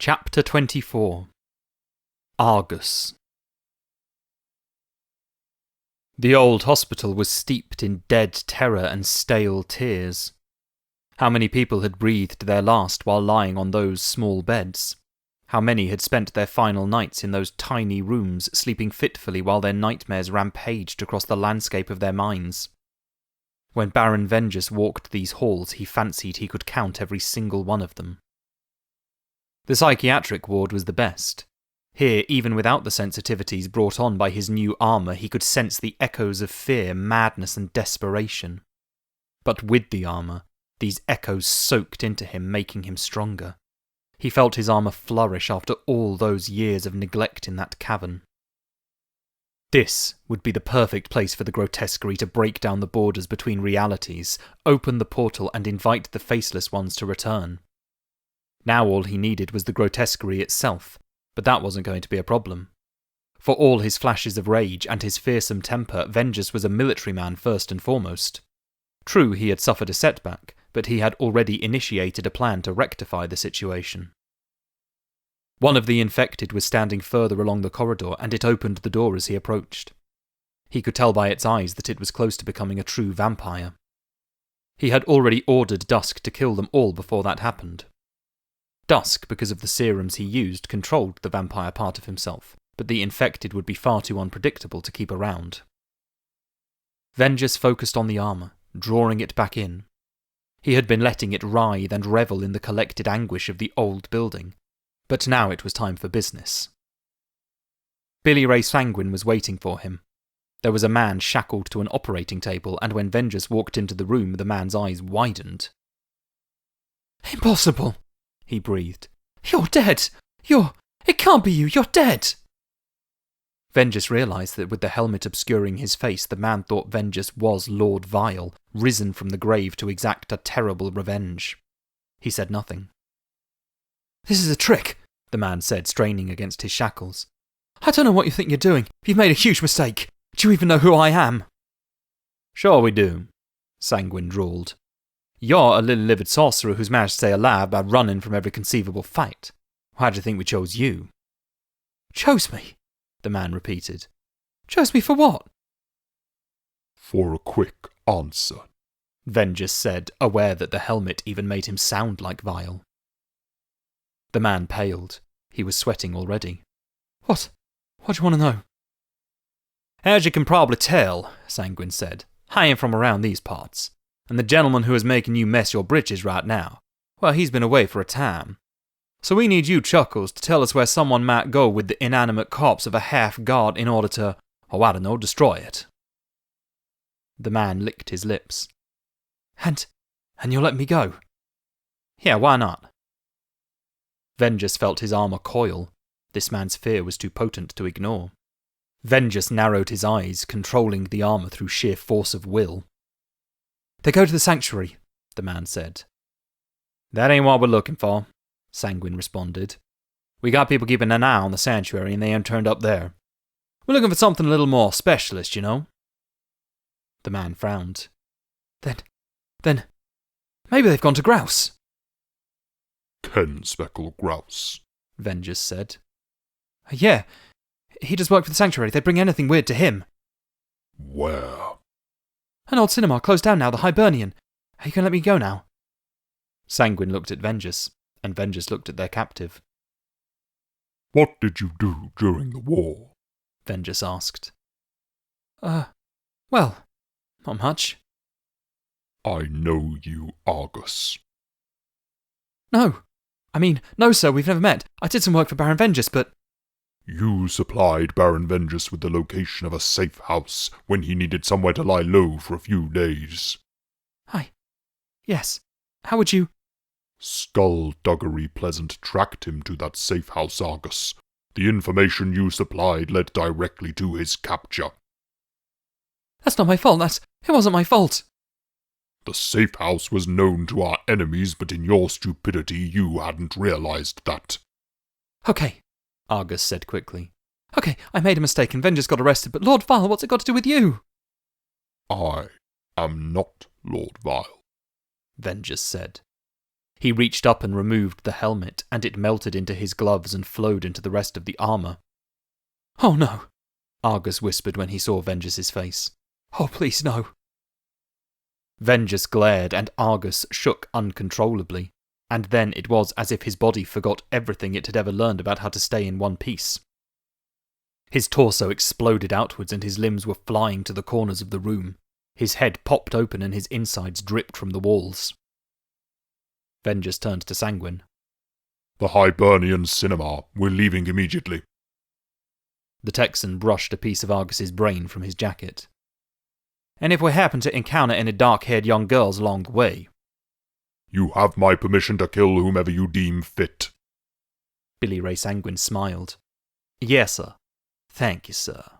Chapter 24 Argus. The old hospital was steeped in dead terror and stale tears. How many people had breathed their last while lying on those small beds? How many had spent their final nights in those tiny rooms, sleeping fitfully while their nightmares rampaged across the landscape of their minds? When Baron Vengeance walked these halls, he fancied he could count every single one of them. The psychiatric ward was the best. Here, even without the sensitivities brought on by his new armour, he could sense the echoes of fear, madness and desperation. But with the armour, these echoes soaked into him, making him stronger. He felt his armour flourish after all those years of neglect in that cavern. This would be the perfect place for the grotesquerie to break down the borders between realities, open the portal and invite the faceless ones to return. Now all he needed was the grotesquerie itself, but that wasn't going to be a problem. For all his flashes of rage and his fearsome temper, Vengeance was a military man first and foremost. True, he had suffered a setback, but he had already initiated a plan to rectify the situation. One of the infected was standing further along the corridor, and it opened the door as he approached. He could tell by its eyes that it was close to becoming a true vampire. He had already ordered Dusk to kill them all before that happened. Dusk, because of the serums he used, controlled the vampire part of himself, but the infected would be far too unpredictable to keep around. Vengeance focused on the armour, drawing it back in. He had been letting it writhe and revel in the collected anguish of the old building, but now it was time for business. Billy Ray Sanguine was waiting for him. There was a man shackled to an operating table, and when Vengeance walked into the room, the man's eyes widened. "Impossible!" he breathed. "You're dead! It can't be you! You're dead!" Vengeance realised that with the helmet obscuring his face, the man thought Vengeance was Lord Vile, risen from the grave to exact a terrible revenge. He said nothing. "This is a trick," the man said, straining against his shackles. "I don't know what you think you're doing. You've made a huge mistake. Do you even know who I am?" "Sure we do," Sanguine drawled. "You're a little livid sorcerer who's managed to stay alive by running from every conceivable fight. Why do you think we chose you?" "Chose me?" the man repeated. "Chose me for what?" "For a quick answer," Vengeance said, aware that the helmet even made him sound like Vile. The man paled. He was sweating already. What do you want to know?" "As you can probably tell," Sanguine said, "I ain't from around these parts. And the gentleman who is making you mess your britches right now, well, he's been away for a time. So we need you Chuckles to tell us where someone might go with the inanimate corpse of a half-god in order to, destroy it." The man licked his lips. And you'll let me go?" "Yeah, why not?" Vengeance felt his armour coil. This man's fear was too potent to ignore. Vengeance narrowed his eyes, controlling the armour through sheer force of will. "They go to the sanctuary," the man said. "That ain't what we're looking for," Sanguine responded. "We got people keeping an eye on the sanctuary and they ain't turned up there. We're looking for something a little more specialist, you know." The man frowned. Then, maybe they've gone to Grouse." 10 speckled grouse," Vengeance said. "Yeah, he does work for the sanctuary. They'd bring anything weird to him." "Where?" "An old cinema, closed down now, the Hibernian. Are you going to let me go now?" Sanguine looked at Vengeance, and Vengeance looked at their captive. "What did you do during the war?" Vengeance asked. Well, not much." "I know you, Argus." No, sir, we've never met. I did some work for Baron Vengeance, but—" "You supplied Baron Vengeance with the location of a safe house when he needed somewhere to lie low for a few days." "Yes. How would you—" "Skulduggery Pleasant tracked him to that safe house, Argus. The information you supplied led directly to his capture." "That's not my fault. It wasn't my fault." "The safe house was known to our enemies, but in your stupidity you hadn't realized that." "Okay," Argus said quickly. "Okay, I made a mistake and Vengeance got arrested, but Lord Vile, what's it got to do with you?" "I am not Lord Vile," Vengeance said. He reached up and removed the helmet, and it melted into his gloves and flowed into the rest of the armour. "Oh no," Argus whispered when he saw Vengeus's face. "Oh please no." Vengeus glared, and Argus shook uncontrollably, and then it was as if his body forgot everything it had ever learned about how to stay in one piece. His torso exploded outwards and his limbs were flying to the corners of the room. His head popped open and his insides dripped from the walls. Vengeus turned to Sanguine. "The Hibernian cinema. We're leaving immediately." The Texan brushed a piece of Argus's brain from his jacket. "And if we happen to encounter any dark-haired young girls along the way?" "You have my permission to kill whomever you deem fit." Billy Ray Sanguine smiled. "Yes, sir. Thank you, sir."